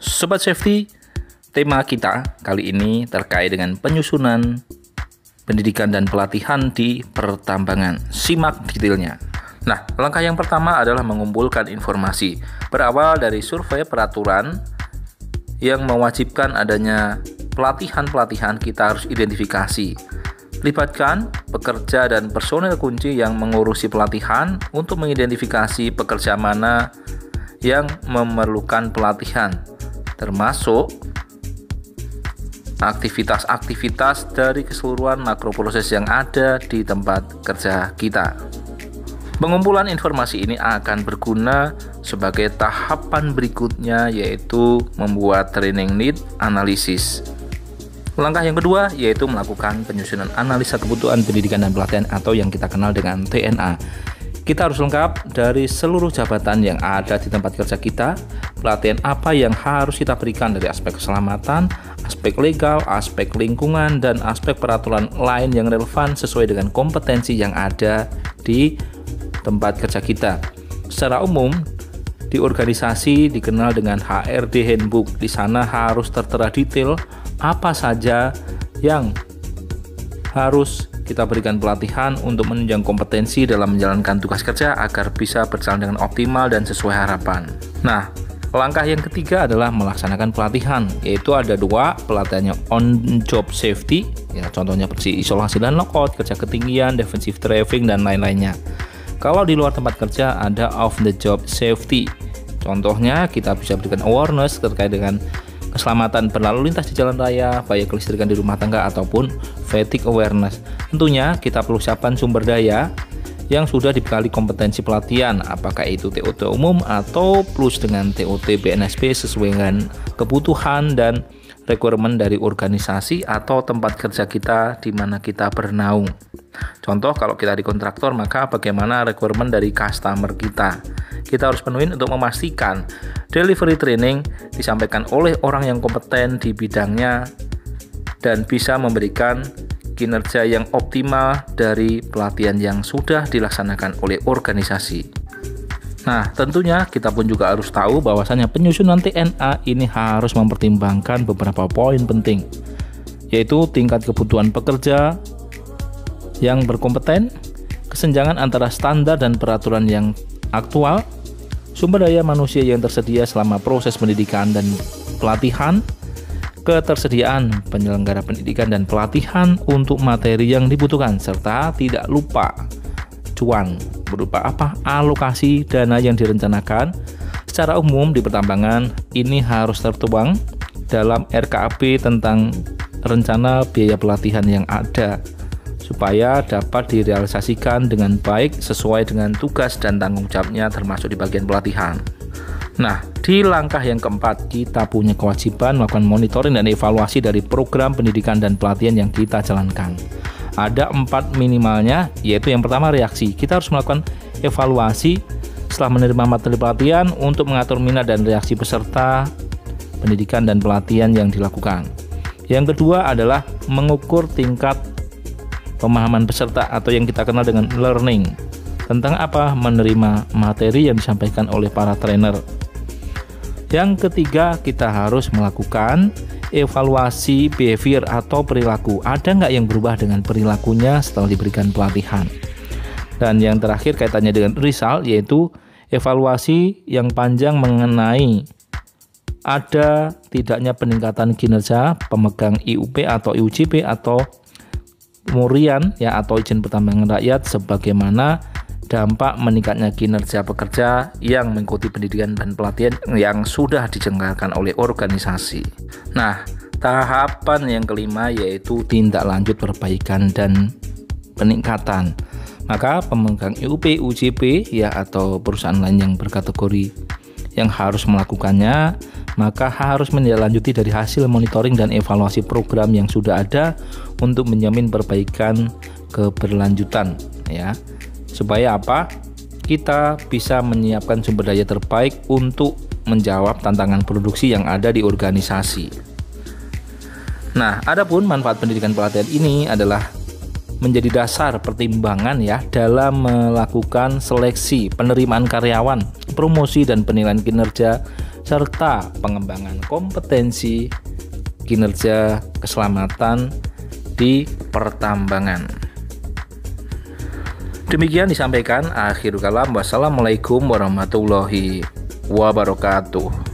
Sobat Safety, tema kita kali ini terkait dengan penyusunan pendidikan dan pelatihan di pertambangan. Simak detailnya. Nah, langkah yang pertama adalah mengumpulkan informasi. Berawal dari survei peraturan yang mewajibkan adanya pelatihan-pelatihan, kita harus identifikasi. Libatkan pekerja dan personel kunci yang mengurusi pelatihan untuk mengidentifikasi pekerja mana yang memerlukan pelatihan, termasuk aktivitas-aktivitas dari keseluruhan makroproses yang ada di tempat kerja kita. Pengumpulan informasi ini akan berguna sebagai tahapan berikutnya, yaitu membuat training need analysis. Langkah yang kedua yaitu melakukan penyusunan analisa kebutuhan pendidikan dan pelatihan atau yang kita kenal dengan TNA. Kita harus lengkap dari seluruh jabatan yang ada di tempat kerja kita, pelatihan apa yang harus kita berikan dari aspek keselamatan, aspek legal, aspek lingkungan, dan aspek peraturan lain yang relevan sesuai dengan kompetensi yang ada di tempat kerja kita. Secara umum, di organisasi dikenal dengan HRD Handbook. Di sana harus tertera detail apa saja yang harus kita berikan pelatihan untuk menunjang kompetensi dalam menjalankan tugas kerja agar bisa berjalan dengan optimal dan sesuai harapan. Nah, langkah yang ketiga adalah melaksanakan pelatihan, yaitu ada dua, pelatihannya on job safety, ya contohnya seperti isolasi dan lockout, kerja ketinggian, defensive driving, dan lain-lainnya. Kalau di luar tempat kerja ada off the job safety, contohnya kita bisa berikan awareness terkait dengan keselamatan berlalu lintas di jalan raya, baik kelistrikan di rumah tangga ataupun fatigue awareness. Tentunya kita perlu siapkan sumber daya yang sudah dibekali kompetensi pelatihan, apakah itu TOT umum atau plus dengan TOT BNSP sesuai dengan kebutuhan dan requirement dari organisasi atau tempat kerja kita di mana kita bernaung. Contoh, kalau kita di kontraktor, maka bagaimana requirement dari customer kita. Kita harus penuhin untuk memastikan delivery training disampaikan oleh orang yang kompeten di bidangnya dan bisa memberikan kinerja yang optimal dari pelatihan yang sudah dilaksanakan oleh organisasi. Nah, tentunya kita pun juga harus tahu bahwasannya penyusunan TNA ini harus mempertimbangkan beberapa poin penting, yaitu tingkat kebutuhan pekerja yang berkompeten, kesenjangan antara standar dan peraturan yang aktual, sumber daya manusia yang tersedia selama proses pendidikan dan pelatihan, ketersediaan penyelenggara pendidikan dan pelatihan untuk materi yang dibutuhkan, serta tidak lupa cuan berupa alokasi dana yang direncanakan. Secara umum di pertambangan ini harus tertuang dalam RKAP tentang rencana biaya pelatihan yang ada, supaya dapat direalisasikan dengan baik sesuai dengan tugas dan tanggung jawabnya termasuk di bagian pelatihan. Nah, di langkah yang keempat kita punya kewajiban melakukan monitoring dan evaluasi dari program pendidikan dan pelatihan yang kita jalankan. Ada 4 minimalnya, yaitu yang pertama reaksi. Kita harus melakukan evaluasi setelah menerima materi pelatihan untuk mengatur minat dan reaksi peserta pendidikan dan pelatihan yang dilakukan. Yang kedua adalah mengukur tingkat pemahaman peserta atau yang kita kenal dengan learning. Tentang apa? Menerima materi yang disampaikan oleh para trainer. Yang ketiga, kita harus melakukan evaluasi behavior atau perilaku. Ada nggak yang berubah dengan perilakunya setelah diberikan pelatihan? Dan yang terakhir kaitannya dengan result, yaitu evaluasi yang panjang mengenai ada tidaknya peningkatan kinerja pemegang IUP atau IUJP atau Murian ya atau izin pertambangan rakyat, sebagaimana dampak meningkatnya kinerja pekerja yang mengikuti pendidikan dan pelatihan yang sudah diselenggarakan oleh organisasi. Nah, tahapan yang kelima yaitu tindak lanjut perbaikan dan peningkatan. Maka pemegang IUP, UJP ya atau perusahaan lain yang berkategori yang harus melakukannya, maka harus menindaklanjuti dari hasil monitoring dan evaluasi program yang sudah ada untuk menjamin perbaikan keberlanjutan ya. Supaya apa? Kita bisa menyiapkan sumber daya terbaik untuk menjawab tantangan produksi yang ada di organisasi. Nah, adapun manfaat pendidikan pelatihan ini adalah menjadi dasar pertimbangan ya dalam melakukan seleksi penerimaan karyawan, promosi dan penilaian kinerja serta pengembangan kompetensi kinerja keselamatan di pertambangan. Demikian disampaikan, akhirul kalam. Wassalamualaikum warahmatullahi wabarakatuh.